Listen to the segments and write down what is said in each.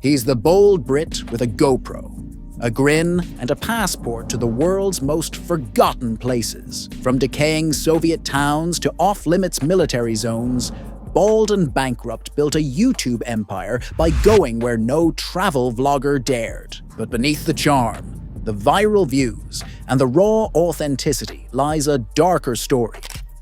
He's the bold Brit with a GoPro, a grin, and a passport to the world's most forgotten places. From decaying Soviet towns to off-limits military zones, Bald and Bankrupt built a YouTube empire by going where no travel vlogger dared. But beneath the charm, the viral views, and the raw authenticity lies a darker story.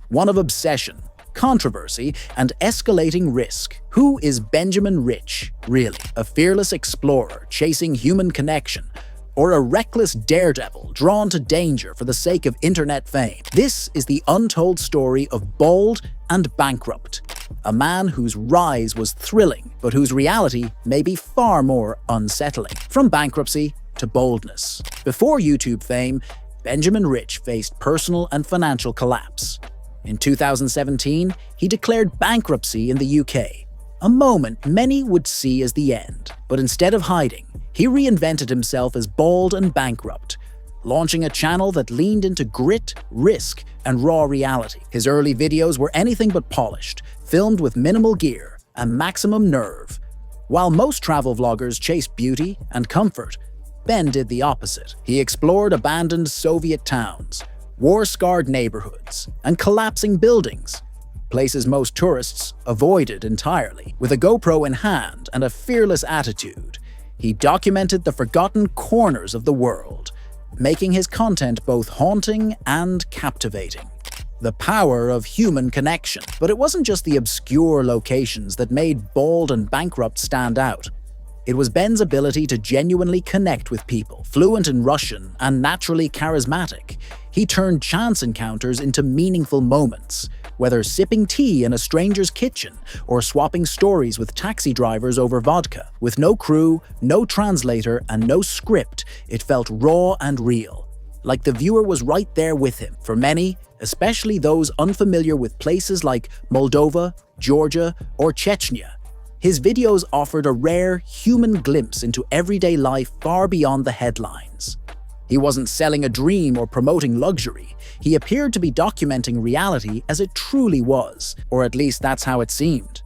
One of obsession, controversy, and escalating risk. Who is Benjamin Rich, really? A fearless explorer chasing human connection, or a reckless daredevil drawn to danger for the sake of internet fame? This is the untold story of Bald and Bankrupt, a man whose rise was thrilling, but whose reality may be far more unsettling. From bankruptcy to boldness. Before YouTube fame, Benjamin Rich faced personal and financial collapse. In 2017, he declared bankruptcy in the UK, a moment many would see as the end. But instead of hiding, he reinvented himself as Bald and Bankrupt, launching a channel that leaned into grit, risk, and raw reality. His early videos were anything but polished, filmed with minimal gear and maximum nerve. While most travel vloggers chased beauty and comfort, Ben did the opposite. He explored abandoned Soviet towns, war-scarred neighborhoods, and collapsing buildings, places most tourists avoided entirely. With a GoPro in hand and a fearless attitude, he documented the forgotten corners of the world, making his content both haunting and captivating. The power of human connection. But it wasn't just the obscure locations that made Bald and Bankrupt stand out. It was Ben's ability to genuinely connect with people. Fluent in Russian and naturally charismatic, he turned chance encounters into meaningful moments, whether sipping tea in a stranger's kitchen or swapping stories with taxi drivers over vodka. With no crew, no translator, and no script, it felt raw and real, like the viewer was right there with him. For many, especially those unfamiliar with places like Moldova, Georgia, or Chechnya, his videos offered a rare, human glimpse into everyday life far beyond the headlines. He wasn't selling a dream or promoting luxury. He appeared to be documenting reality as it truly was, or at least that's how it seemed.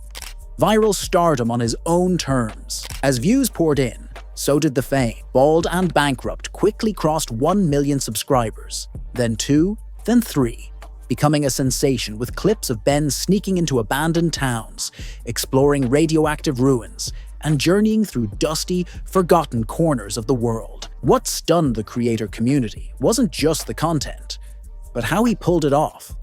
Viral stardom on his own terms. As views poured in, so did the fame. Bald and Bankrupt quickly crossed 1 million subscribers, then 2, then 3. Becoming a sensation with clips of Ben sneaking into abandoned towns, exploring radioactive ruins, and journeying through dusty, forgotten corners of the world. What stunned the creator community wasn't just the content, but how he pulled it off.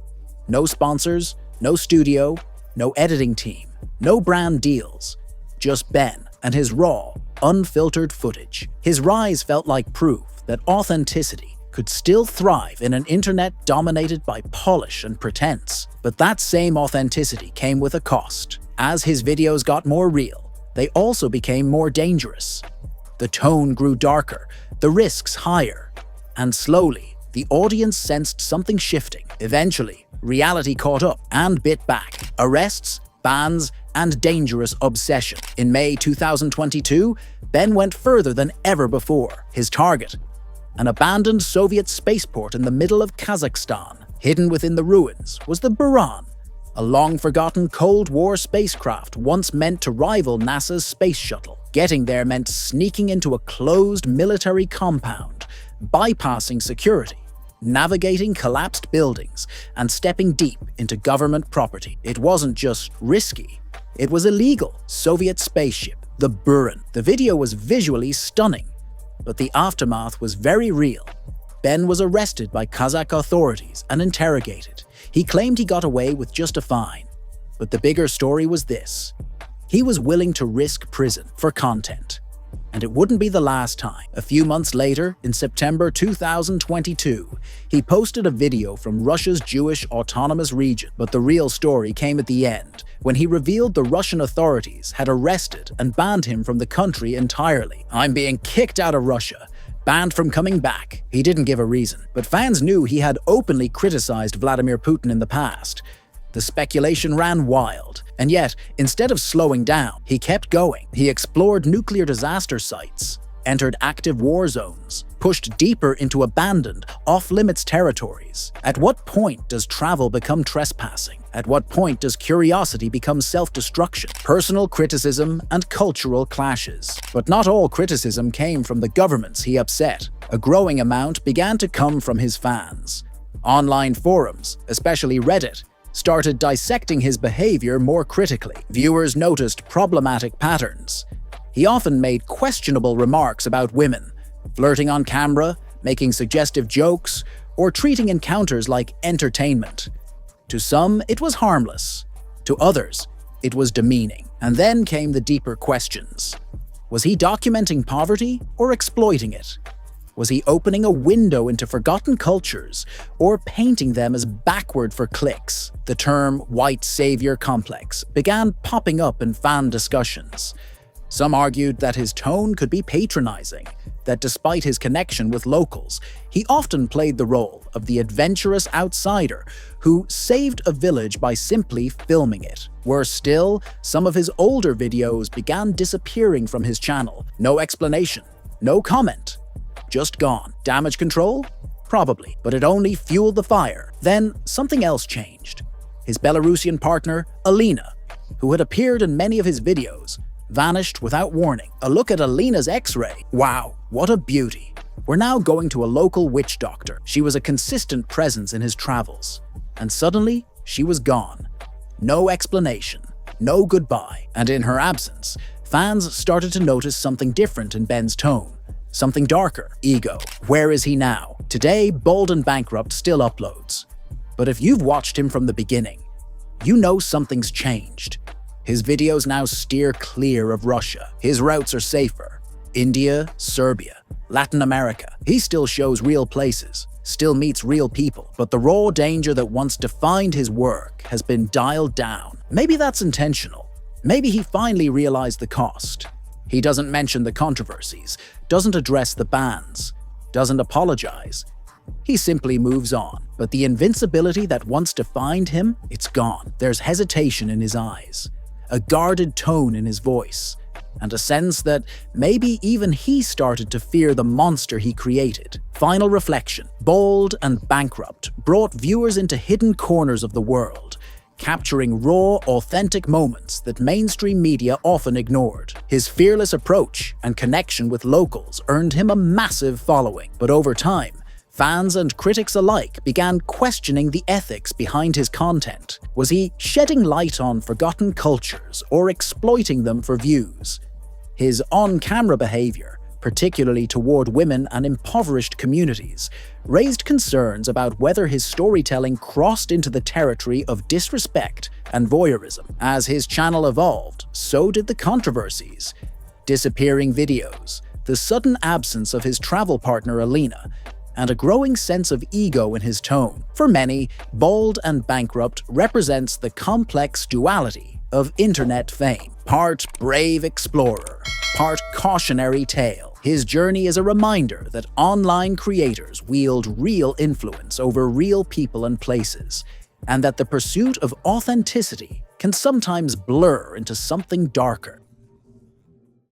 No sponsors, no studio, no editing team, no brand deals, just Ben and his raw, unfiltered footage. His rise felt like proof that authenticity could still thrive in an internet dominated by polish and pretense. But that same authenticity came with a cost. As his videos got more real, they also became more dangerous. The tone grew darker, the risks higher, and slowly, the audience sensed something shifting. Eventually, reality caught up and bit back. Arrests, bans, and dangerous obsession. In May 2022, Ben went further than ever before. His target: an abandoned Soviet spaceport in the middle of Kazakhstan. Hidden within the ruins was the Buran, a long-forgotten Cold War spacecraft once meant to rival NASA's space shuttle. Getting there meant sneaking into a closed military compound, bypassing security, navigating collapsed buildings, and stepping deep into government property. It wasn't just risky, it was illegal. Soviet spaceship, the Buran. The video was visually stunning, but the aftermath was very real. Ben was arrested by Kazakh authorities and interrogated. He claimed he got away with just a fine. But the bigger story was this: he was willing to risk prison for content. And it wouldn't be the last time. A few months later, in September 2022, he posted a video from Russia's Jewish autonomous region. But the real story came at the end, when he revealed the Russian authorities had arrested and banned him from the country entirely. "I'm being kicked out of Russia, banned from coming back." He didn't give a reason, but fans knew he had openly criticized Vladimir Putin in the past. The speculation ran wild, and yet, instead of slowing down, he kept going. He explored nuclear disaster sites, entered active war zones, pushed deeper into abandoned, off-limits territories. At what point does travel become trespassing? At what point does curiosity become self-destruction? Personal criticism and cultural clashes. But not all criticism came from the governments he upset. A growing amount began to come from his fans. Online forums, especially Reddit, started dissecting his behavior more critically. Viewers noticed problematic patterns. He often made questionable remarks about women, flirting on camera, making suggestive jokes, or treating encounters like entertainment. To some, it was harmless. To others, it was demeaning. And then came the deeper questions. Was he documenting poverty or exploiting it? Was he opening a window into forgotten cultures or painting them as backward for clicks? The term white savior complex began popping up in fan discussions. Some argued that his tone could be patronizing, that despite his connection with locals, he often played the role of the adventurous outsider who saved a village by simply filming it. Worse still, some of his older videos began disappearing from his channel. No explanation, no comment. Just gone. Damage control? Probably, but it only fueled the fire. Then something else changed. His Belarusian partner, Alina, who had appeared in many of his videos, vanished without warning. A look at Alina's X-ray. Wow, what a beauty. We're now going to a local witch doctor. She was a consistent presence in his travels. And suddenly, she was gone. No explanation, no goodbye. And in her absence, fans started to notice something different in Ben's tone. Something darker. Ego. Where is he now? Today, Bold and Bankrupt still uploads. But if you've watched him from the beginning, you know something's changed. His videos now steer clear of Russia. His routes are safer. India, Serbia, Latin America. He still shows real places, still meets real people, but the raw danger that once defined his work has been dialed down. Maybe that's intentional. Maybe he finally realized the cost. He doesn't mention the controversies, doesn't address the bans, doesn't apologize. He simply moves on. But the invincibility that once defined him, it's gone. There's hesitation in his eyes, a guarded tone in his voice, and a sense that maybe even he started to fear the monster he created. Final reflection. Bold and Bankrupt brought viewers into hidden corners of the world, capturing raw, authentic moments that mainstream media often ignored. His fearless approach and connection with locals earned him a massive following. But over time, fans and critics alike began questioning the ethics behind his content. Was he shedding light on forgotten cultures or exploiting them for views? His on-camera behavior, particularly toward women and impoverished communities, raised concerns about whether his storytelling crossed into the territory of disrespect and voyeurism. As his channel evolved, so did the controversies. Disappearing videos, the sudden absence of his travel partner Alina, and a growing sense of ego in his tone. For many, Bold and Bankrupt represents the complex duality of internet fame. Part brave explorer, part cautionary tale. His journey is a reminder that online creators wield real influence over real people and places, and that the pursuit of authenticity can sometimes blur into something darker.